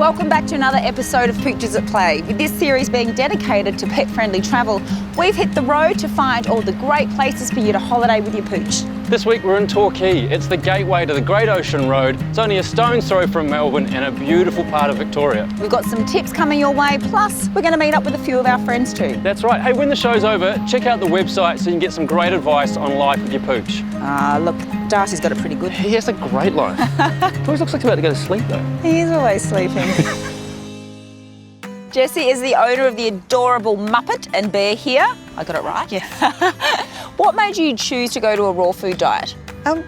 Welcome back to another episode of Pooches at Play. With this series being dedicated to pet-friendly travel, we've hit the road to find all the great places for you to holiday with your pooch. This week we're in Torquay. It's the gateway to the Great Ocean Road. It's only a stone's throw from Melbourne and a beautiful part of Victoria. We've got some tips coming your way, plus we're going to meet up with a few of our friends too. That's right. Hey, when the show's over, check out the website so you can get some great advice on life with your pooch. Look, Darcy's got it pretty good. He has a great life. He always looks like he's about to go to sleep though. He is always sleeping. Jessie is the owner of the adorable Muppet and Bear here. I got it right? Yes. What made you choose to go to a raw food diet?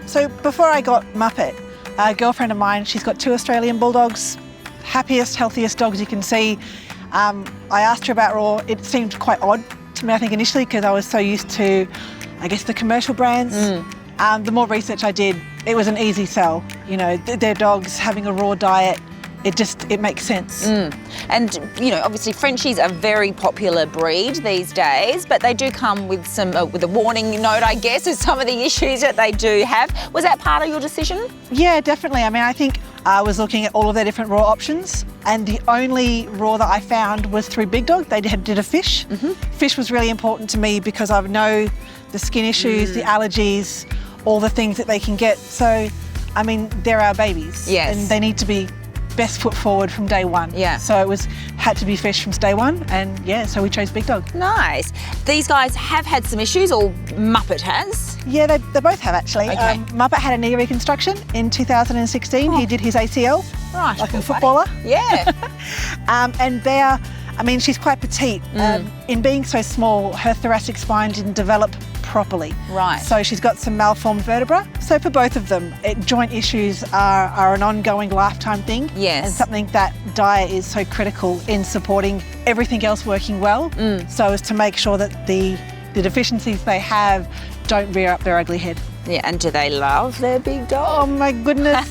So before I got Muppet, a girlfriend of mine, she's got 2 Australian bulldogs, happiest, healthiest dogs you can see. I asked her about raw. It seemed quite odd to me, I think, initially, because I was so used to, I guess, the commercial brands. The more research I did, it was an easy sell. You know, their dogs having a raw diet, it makes sense. And, you know, obviously Frenchies are a very popular breed these days, but they do come with some, with a warning note, I guess, of some of the issues that they do have. Was that part of your decision? Yeah, definitely. I mean, I think I was looking at all of their different raw options, and the only raw that I found was through Big Dog. They did a fish. Fish was really important to me because I know the skin issues, the allergies, all the things that they can get. So, I mean, they're our babies. Yes. And they need to be best foot forward from day one. Yeah. So it had to be fish from day one, and yeah, so we chose Big Dog. Nice. These guys have had some issues, or Muppet has. Yeah, they both have actually. Okay. Muppet had a knee reconstruction in 2016. He did his ACL, Right. like a footballer. Yeah. And Bear, I mean, she's quite petite. In being so small, her thoracic spine didn't develop properly. Right. So she's got some malformed vertebra. So for both of them, joint issues are an ongoing lifetime thing. Yes. And something that diet is so critical in supporting everything else working well, so as to make sure that the deficiencies they have don't rear up their ugly head. Yeah, and do they love their big dog? Oh my goodness.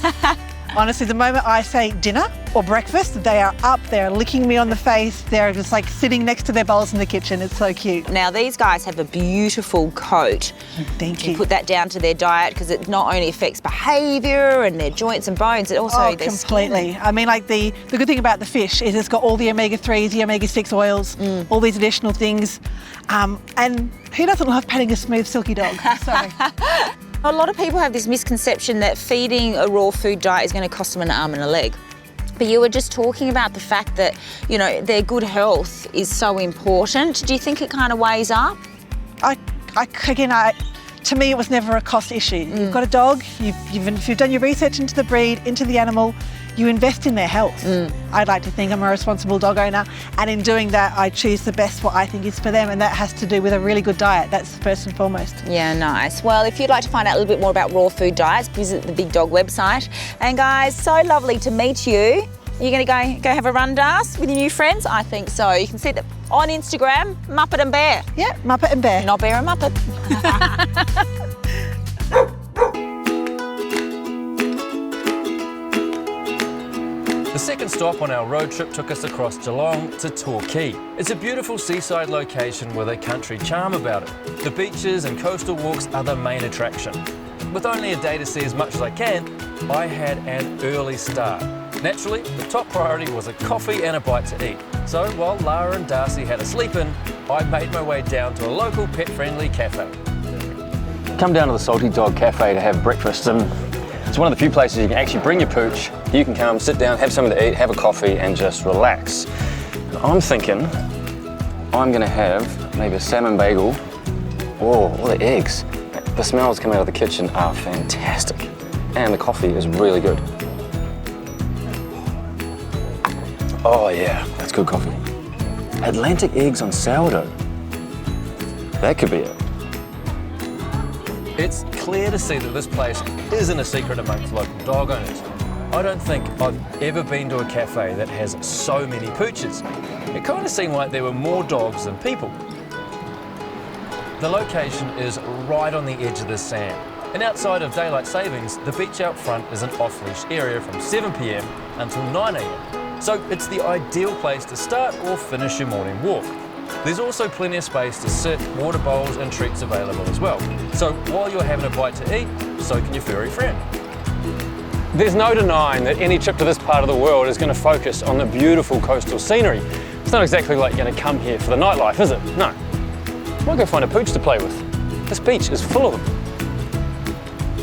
Honestly, the moment I say dinner or breakfast, they are up, they're licking me on the face, they're just like sitting next to their bowls in the kitchen. It's so cute. Now, these guys have a beautiful coat. Thank you. You put that down to their diet because it not only affects behaviour and their joints and bones, it also their completely. skin. I mean, like the good thing about the fish is it's got all the omega-3s, the omega-6 oils, all these additional things. And who doesn't love petting a smooth, silky dog? Sorry. A lot of people have this misconception that feeding a raw food diet is going to cost them an arm and a leg. But you were just talking about the fact that, you know, their good health is so important. Do you think it kind of weighs up? To me, it was never a cost issue. You've got a dog, if you've done your research into the breed, into the animal, you invest in their health. I'd like to think I'm a responsible dog owner, and in doing that, I choose the best what I think is for them, and that has to do with a really good diet. That's first and foremost. Yeah, nice. Well, if you'd like to find out a little bit more about raw food diets, visit the Big Dog website. And guys, so lovely to meet you. You're going to go have a run, Darcy, with your new friends? I think so. You can see them on Instagram, Muppet and Bear. Yeah, Muppet and Bear. Not Bear and Muppet. The second stop on our road trip took us across Geelong to Torquay. It's a beautiful seaside location with a country charm about it. The beaches and coastal walks are the main attraction. With only a day to see as much as I can, I had an early start. Naturally, the top priority was a coffee and a bite to eat. So while Lara and Darcy had a sleep in, I made my way down to a local pet-friendly cafe. Come down to the Salty Dog Cafe to have breakfast, and it's one of the few places you can actually bring your pooch. You can come, sit down, have something to eat, have a coffee and just relax. I'm thinking I'm gonna have maybe a salmon bagel. Oh, all the eggs. The smells coming out of the kitchen are fantastic. And the coffee is really good. Oh yeah, that's good coffee. Atlantic eggs on sourdough. That could be it. It's clear to see that this place isn't a secret amongst local dog owners. I don't think I've ever been to a cafe that has so many pooches. It kind of seemed like there were more dogs than people. The location is right on the edge of the sand. And outside of daylight savings, the beach out front is an off-leash area from 7 p.m. until 9 a.m. So it's the ideal place to start or finish your morning walk. There's also plenty of space to sit, water bowls and treats available as well. So while you're having a bite to eat, so can your furry friend. There's no denying that any trip to this part of the world is going to focus on the beautiful coastal scenery. It's not exactly like you're going to come here for the nightlife, is it? No. Why go find a pooch to play with? This beach is full of them.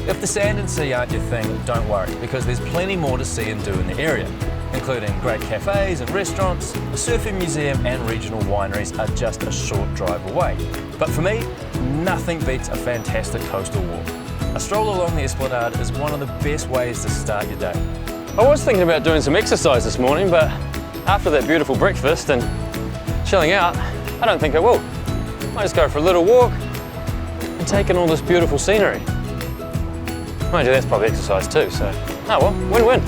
If the sand and sea aren't your thing, don't worry, because there's plenty more to see and do in the area, including great cafes and restaurants. A surfing museum and regional wineries are just a short drive away. But for me, nothing beats a fantastic coastal walk. A stroll along the Esplanade is one of the best ways to start your day. I was thinking about doing some exercise this morning, but after that beautiful breakfast and chilling out, I don't think I will. Might just go for a little walk and take in all this beautiful scenery. Mind you, that's probably exercise too, so, oh well, win-win.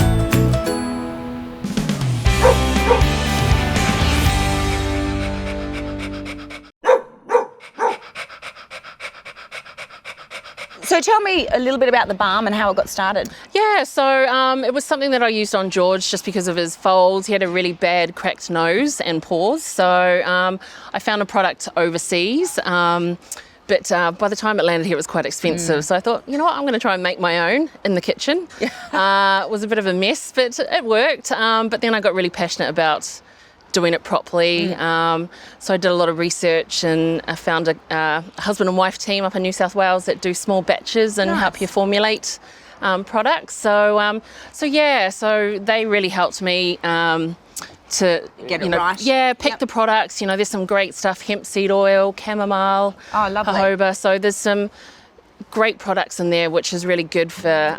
So tell me a little bit about the balm and how it got started. Yeah, so it was something that I used on George just because of his folds. He had a really bad cracked nose and paws. So I found a product overseas. But by the time it landed here, it was quite expensive. So I thought, you know what, I'm going to try and make my own in the kitchen. It was a bit of a mess, but it worked. But then I got really passionate about doing it properly. So I did a lot of research and I found a husband and wife team up in New South Wales that do small batches and help you formulate products. So they really helped me to get it right. Yeah, pick the products. You know, there's some great stuff: hemp seed oil, chamomile, jojoba. So there's some great products in there, which is really good for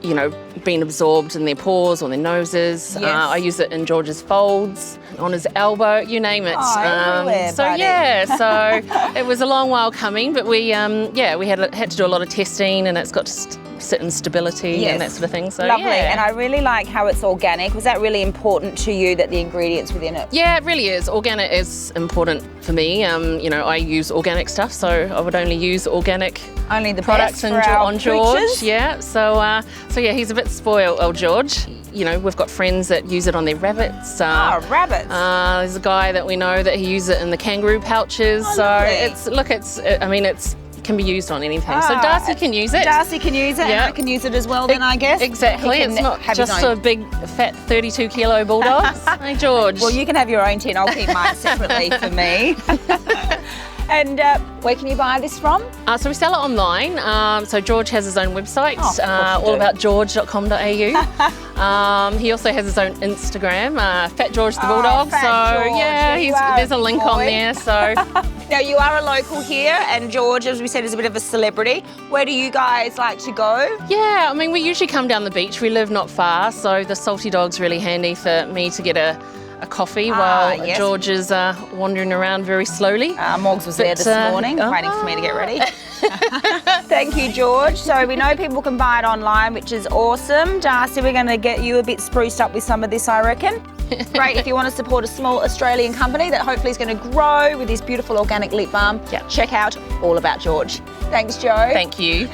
you know, being absorbed in their paws or their noses. I use it in George's folds, on his elbow, you name it. So it was a long while coming, but we had to do a lot of testing, and it's got to sit in stability and that sort of thing. So lovely. And I really like how it's organic. Was that really important to you, that the ingredients within it? Yeah, it really is. Organic is important for me. You know, I use organic stuff, so I would only use organic products on George. Pooches. Yeah. So yeah, he's a bit spoiled, old George. You know, we've got friends that use it on their rabbits. Rabbits. There's a guy that we know that he uses it in the kangaroo pouches. It can be used on anything. So Darcy can use it. Darcy can use it, and I can use it as well then, I guess. Exactly. It's not just a big, fat 32-kilo bulldogs. Hey, George. Well, you can have your own tin. I'll keep mine separately for me. And where can you buy this from? So we sell it online. So George has his own website, allaboutgeorge.com.au. He also has his own Instagram, Fat George the Bulldog. There's a link on there. So now you are a local here, and George, as we said, is a bit of a celebrity. Where do you guys like to go? Yeah, I mean, we usually come down the beach. We live not far, so the salty dog's really handy for me to get a coffee while George is wandering around very slowly. Morgs was there this morning, waiting for me to get ready. Thank you, George. So we know people can buy it online, which is awesome. Darcy, we're going to get you a bit spruced up with some of this, I reckon. Great, if you want to support a small Australian company that hopefully is going to grow with this beautiful organic lip balm, check out All About George. Thanks, Jo. Thank you.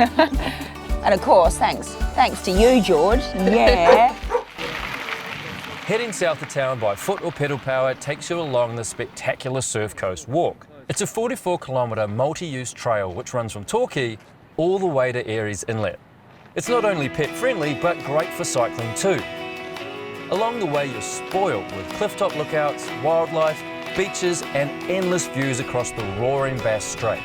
And of course, thanks to you, George. Yeah. Heading south of town by foot or pedal power takes you along the spectacular Surf Coast Walk. It's a 44-kilometre multi-use trail which runs from Torquay all the way to Aireys Inlet. It's not only pet-friendly, but great for cycling too. Along the way you're spoiled with clifftop lookouts, wildlife, beaches and endless views across the roaring Bass Strait.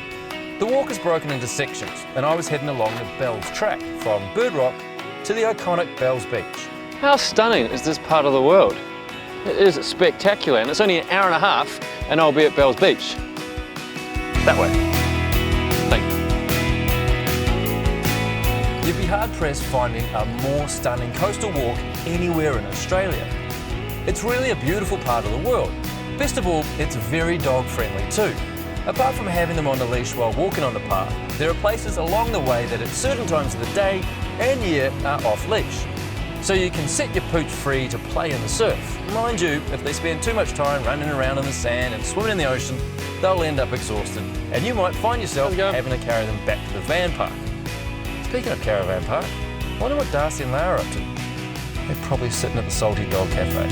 The walk is broken into sections, and I was heading along the Bells Track from Bird Rock to the iconic Bells Beach. How stunning is this part of the world? It is spectacular, and it's only an hour and a half and I'll be at Bells Beach. That way. Thank you. You'd be hard-pressed finding a more stunning coastal walk anywhere in Australia. It's really a beautiful part of the world. Best of all, it's very dog-friendly too. Apart from having them on the leash while walking on the path, there are places along the way that at certain times of the day and year are off-leash. So you can set your pooch free to play in the surf. Mind you, if they spend too much time running around in the sand and swimming in the ocean, they'll end up exhausted, and you might find yourself having to carry them back to the van park. Speaking of caravan park, I wonder what Darcy and Lara are up to. They're probably sitting at the Salty Dog Cafe.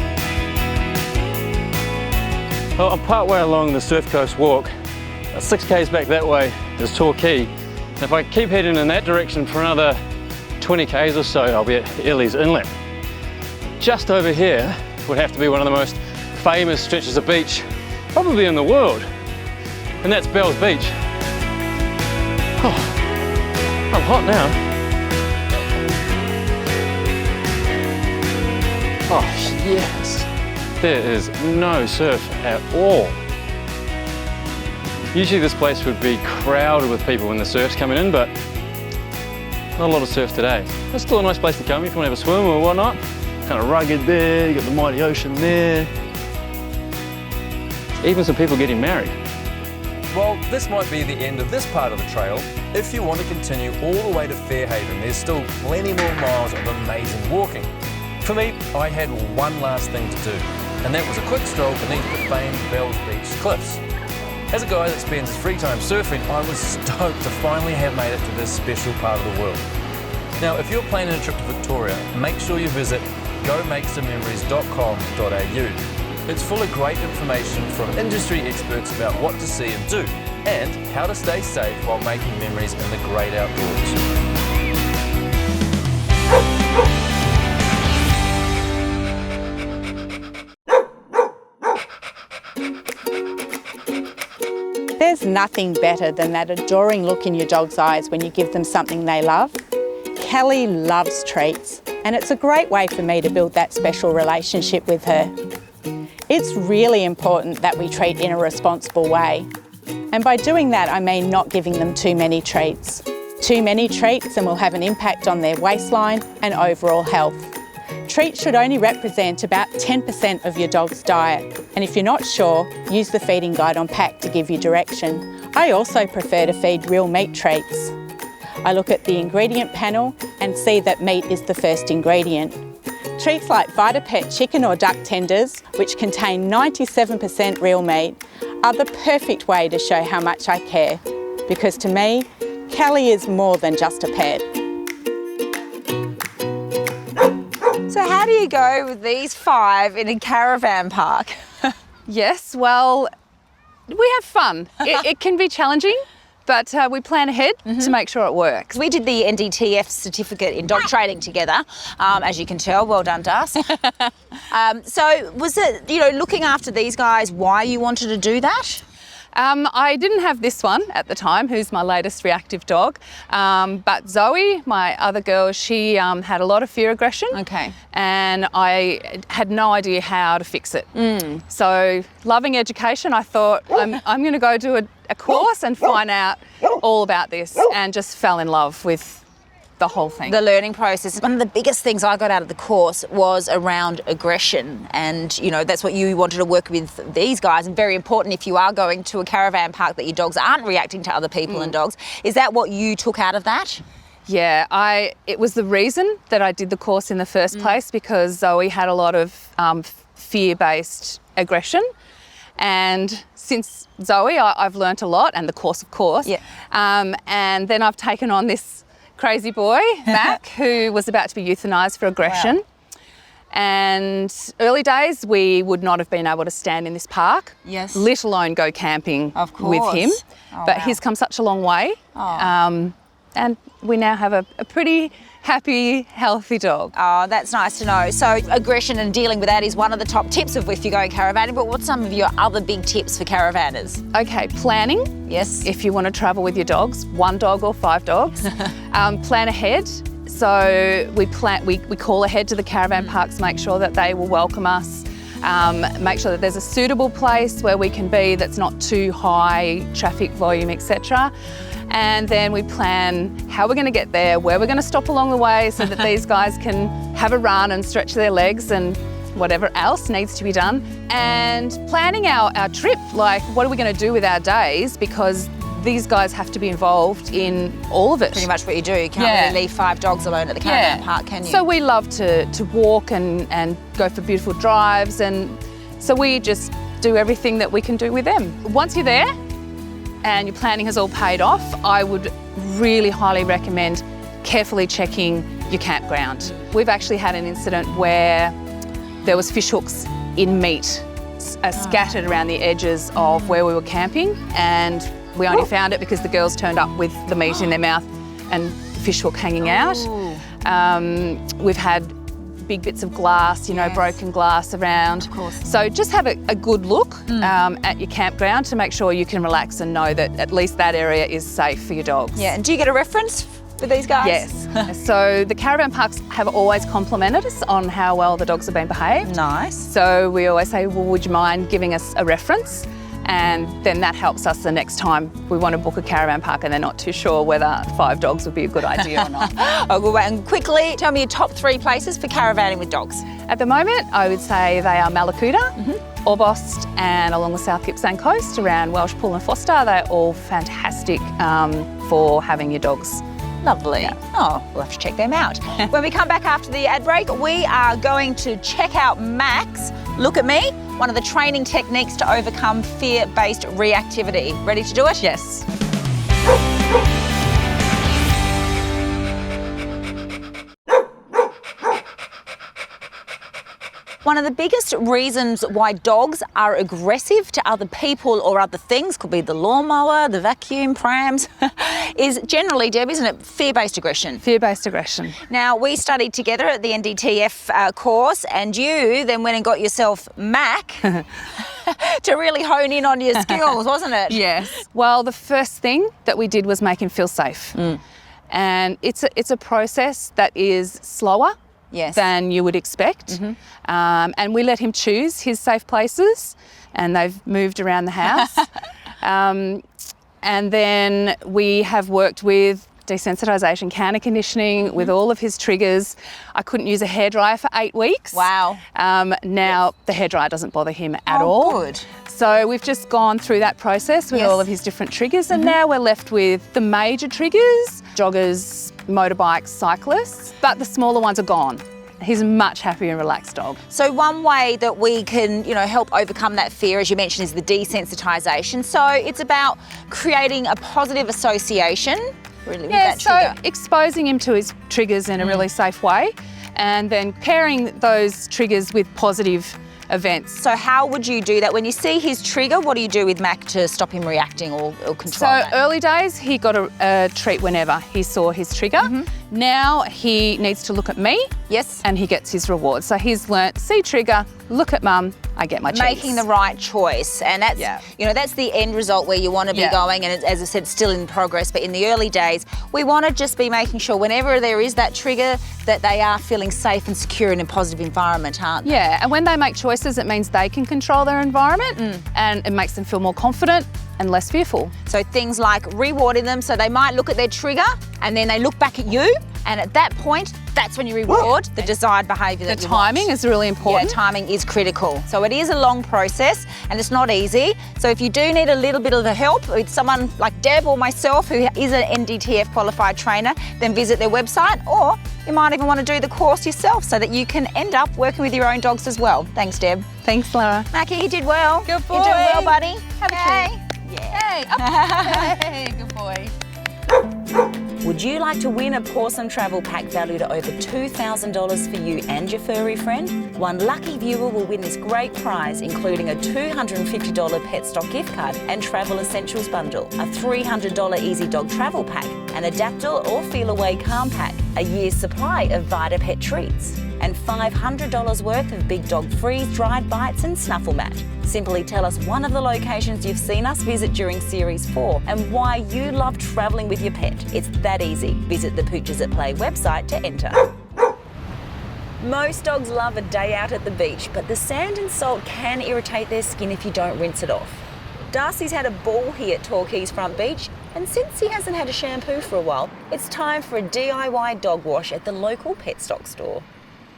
Well, I'm part way along the Surf Coast Walk. About 6 k's back that way is Torquay. If I keep heading in that direction for another 20 k's or so, I'll be at Illy's Inlet. Just over here would have to be one of the most famous stretches of beach, probably in the world, and that's Bell's Beach. Oh, I'm hot now. Oh yes, there is no surf at all. Usually this place would be crowded with people when the surf's coming in, but not a lot of surf today. It's still a nice place to come if you want to have a swim or whatnot. Kind of rugged there, you got the mighty ocean there. Even some people getting married. Well, this might be the end of this part of the trail. If you want to continue all the way to Fairhaven, there's still plenty more miles of amazing walking. For me, I had one last thing to do, and that was a quick stroll beneath the famed Bells Beach cliffs. As a guy that spends his free time surfing, I was stoked to finally have made it to this special part of the world. Now, if you're planning a trip to Victoria, make sure you visit gomakesomememories.com.au. It's full of great information from industry experts about what to see and do, and how to stay safe while making memories in the great outdoors. There's nothing better than that adoring look in your dog's eyes when you give them something they love. Kelly loves treats, and it's a great way for me to build that special relationship with her. It's really important that we treat in a responsible way. And by doing that, I mean not giving them too many treats. Too many treats and will have an impact on their waistline and overall health. Treats should only represent about 10% of your dog's diet. And if you're not sure, use the feeding guide on pack to give you direction. I also prefer to feed real meat treats. I look at the ingredient panel and see that meat is the first ingredient. Treats like VitaPet chicken or duck tenders, which contain 97% real meat, are the perfect way to show how much I care. Because to me, Kelly is more than just a pet. So how do you go with these 5 in a caravan park? Yes, well, we have fun. It can be challenging, but we plan ahead to make sure it works. We did the NDTF certificate in dog training together, as you can tell. Well done, Darcy. So was it, looking after these guys, why you wanted to do that? I didn't have this one at the time, who's my latest reactive dog, but Zoe, my other girl, she had a lot of fear aggression. Okay. And I had no idea how to fix it. So, loving education, I thought I'm going to go do a course and find out all about this, and just fell in love with the whole thing. The learning process. One of the biggest things I got out of the course was around aggression, and that's what you wanted to work with these guys, and very important if you are going to a caravan park that your dogs aren't reacting to other people and dogs. Is that what you took out of that? Yeah, it was the reason that I did the course in the first place, because Zoe had a lot of fear-based aggression. And since Zoe, I've learnt a lot, and the course, of course. Yeah. And then I've taken on this crazy boy, Mac, who was about to be euthanised for aggression. Wow. And early days, we would not have been able to stand in this park, Yes. let alone go camping Of course. with him. Oh, But wow. he's come such a long way. Oh. And we now have a pretty happy, healthy dog. Oh, that's nice to know. So aggression and dealing with that is one of the top tips of if you're going caravanning, but what's some of your other big tips for caravanners? Okay, planning. Yes. If you want to travel with your dogs, 1 dog or 5 dogs, plan ahead. So we call ahead to the caravan parks, make sure that they will welcome us, make sure that there's a suitable place where we can be that's not too high traffic volume, etc. And then we plan how we're going to get there, where we're going to stop along the way so that these guys can have a run and stretch their legs and whatever else needs to be done. And planning our trip, like what are we going to do with our days, because these guys have to be involved in all of it. Pretty much what you do. You can't really leave 5 dogs alone at the caravan park, can you? So we love to walk and go for beautiful drives, and so we just do everything that we can do with them. Once you're there and your planning has all paid off, I would really highly recommend carefully checking your campground. We've actually had an incident where there was fish hooks in meat scattered around the edges of where we were camping, and we only found it because the girls turned up with the meat in their mouth and the fish hook hanging out. We've had big bits of glass, you know, broken glass around. Of course. So just have a good look at your campground to make sure you can relax and know that at least that area is safe for your dogs. Yeah, and do you get a reference with these guys? Yes. So the caravan parks have always complimented us on how well the dogs have been behaved. Nice. So we always say, well, would you mind giving us a reference? And then that helps us the next time we want to book a caravan park and they're not too sure whether 5 dogs would be a good idea or not. Oh, good. And quickly, tell me your top 3 places for caravanning with dogs. At the moment, I would say they are Malakuta, Orbost, and along the South Gippsland coast around Welshpool and Foster. They're all fantastic for having your dogs. Lovely. Yeah. Oh, we'll have to check them out. When we come back after the ad break, we are going to check out Max, Look at Me, one of the training techniques to overcome fear-based reactivity. Ready to do it? Yes. One of the biggest reasons why dogs are aggressive to other people or other things, could be the lawnmower, the vacuum, prams, is generally, Deb, isn't it, fear-based aggression? Fear-based aggression. Now, we studied together at the NDTF course, and you then went and got yourself Mac to really hone in on your skills, wasn't it? Yes. Well, the first thing that we did was make him feel safe. And it's a process that is slower than you would expect. And we let him choose his safe places, and they've moved around the house. And then we have worked with desensitisation, counter conditioning, with all of his triggers. I couldn't use a hairdryer for 8 weeks. Wow. Now the hairdryer doesn't bother him at all. Good. So we've just gone through that process with all of his different triggers, and now we're left with the major triggers: joggers, motorbikes, cyclists, but the smaller ones are gone. He's a much happier and relaxed dog. So one way that we can, help overcome that fear, as you mentioned, is the desensitisation. So it's about creating a positive association, really, with that trigger. So exposing him to his triggers in a really safe way, and then pairing those triggers with positive events. So how would you do that? When you see his trigger, what do you do with Mac to stop him reacting or control that? So early days, he got a treat whenever he saw his trigger. Now he needs to look at me. Yes. And he gets his reward. So he's learnt, see trigger, look at mum, I get my cheese. Making the right choice. And that's, that's the end result where you want to be going. And as I said, still in progress, but in the early days, we want to just be making sure whenever there is that trigger that they are feeling safe and secure in a positive environment, aren't they? Yeah, and when they make choices, it means they can control their environment and it makes them feel more confident and less fearful. So things like rewarding them, so they might look at their trigger and then they look back at you, and at that point, that's when you reward the desired behaviour that you want. The timing is really important. Yeah, timing is critical. So it is a long process and it's not easy. So if you do need a little bit of the help with someone like Deb or myself, who is an NDTF qualified trainer, then visit their website, or you might even want to do the course yourself so that you can end up working with your own dogs as well. Thanks, Deb. Thanks, Lara. Mackie, you did well. Good boy. You did well, buddy. Have a treat. Yeah. Hey, good boy. Would you like to win a Pawsome travel pack valued at over $2,000 for you and your furry friend? One lucky viewer will win this great prize, including a $250 Pet Stock gift card and Travel Essentials bundle, a $300 Easy Dog travel pack, an Adaptil or Feel Away Calm pack, a year's supply of Vita Pet treats, and $500 worth of Big Dog freeze-dried bites and snuffle mat. Simply tell us one of the locations you've seen us visit during Series 4 and why you love travelling with your pet. It's that easy. Visit the Pooches at Play website to enter. Most dogs love a day out at the beach, but the sand and salt can irritate their skin if you don't rinse it off. Darcy's had a ball here at Torquay's front beach, and since he hasn't had a shampoo for a while, it's time for a DIY dog wash at the local pet stock store.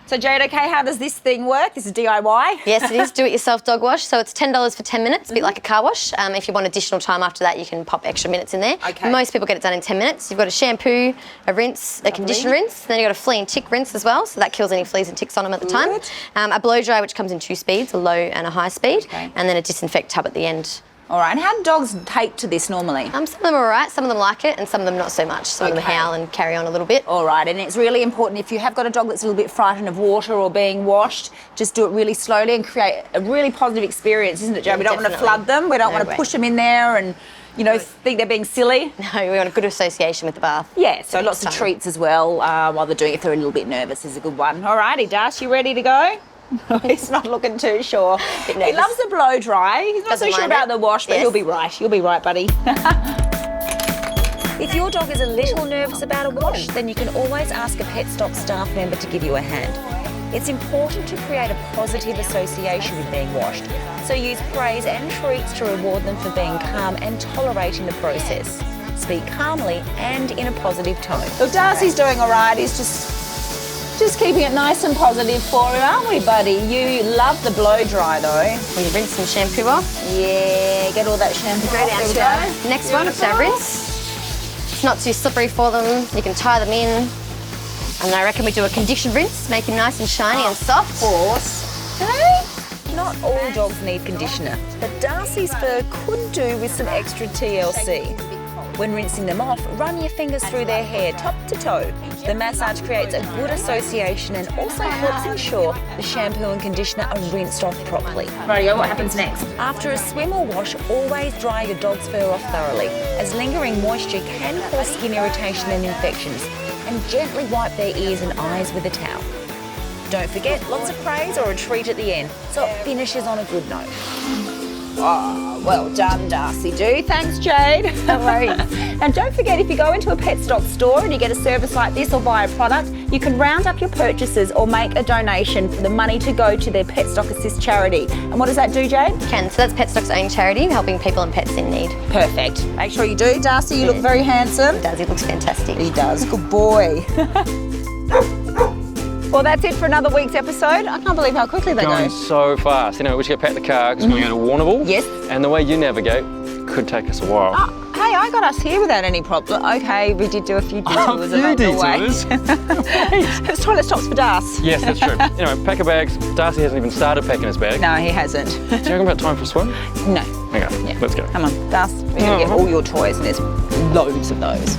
So Jade, okay, how does this thing work? This is DIY? Yes, it is do-it-yourself dog wash. So it's $10 for 10 minutes, a bit like a car wash. If you want additional time after that, you can pop extra minutes in there. Okay. Most people get it done in 10 minutes. You've got a shampoo, a rinse, a conditioner rinse, then you've got a flea and tick rinse as well, so that kills any fleas and ticks on them at the time. A blow dry, which comes in 2 speeds, a low and a high speed, and then a disinfect tub at the end. All right, and how do dogs take to this normally? Some of them are all right, some of them like it, and some of them not so much. Some of them howl and carry on a little bit. All right, and it's really important if you have got a dog that's a little bit frightened of water or being washed, just do it really slowly and create a really positive experience, isn't it, Jo? We don't want to flood them, we don't want to push them in there and, You know, think they're being silly? No, we want a good association with the bath. Yeah, so The lots of next time. treats as well while they're doing it. If they're a little bit nervous is a good one. Alrighty, Dash, you ready to go? He's not looking too sure. He nervous. loves the blow dry. He's not Doesn't so sure mind about it. the wash, but Yes. he'll be right. You'll be right, buddy. If your dog is a little nervous about a wash, then you can always ask a pet stop staff member to give you a hand. It's important to create a positive association with being washed, so use praise and treats to reward them for being calm and tolerating the process. Speak calmly and in a positive tone. Look, Darcy's doing all right. He's just keeping it nice and positive for him, aren't we, buddy? You love the blow dry, though. We rinse some shampoo off. Yeah, get all that shampoo Go off. down There we to go. the next one, it's our rinse. It's not too slippery for them. You can tie them in. And I reckon we do a conditioned rinse, make him nice and shiny and soft. Of course. Hey? Not all dogs need conditioner, but Darcy's fur could do with some extra TLC. When rinsing them off, run your fingers through their hair top to toe. The massage creates a good association and also helps ensure the shampoo and conditioner are rinsed off properly. Rightio, what happens next? After a swim or wash, always dry your dog's fur off thoroughly, as lingering moisture can cause skin irritation and infections, and gently wipe their ears and eyes with a towel. Don't forget, lots of praise or a treat at the end, so it finishes on a good note. Oh, well done, Darcy. Thanks, Jade. No worries. And don't forget, if you go into a pet stock store and you get a service like this or buy a product, you can round up your purchases or make a donation for the money to go to their Pet Stock Assist charity. And what does that do, Jade? Can. So that's Pet Stock's own charity, helping people and pets in need. Perfect. Make sure you do. Darcy, you look very handsome. He does, he looks fantastic. He does. Good boy. Well, that's it for another week's episode. I can't believe how quickly they Going go. so fast. You know, we just get back in the car because we're going to Warrnambool. Yes. And the way you navigate could take us a while. Oh, hey, I got us here without any problem. Okay, we did do a few detours few along the way. detours. It's toilet stops for Das. Yes, that's true. Anyway, pack of bags. Darcy hasn't even started packing his bag. No, he hasn't. Do you reckon about time for a swim? No. Okay, Yeah. let's go. Come on, Das. We're going to get all your toys, and there's loads of those.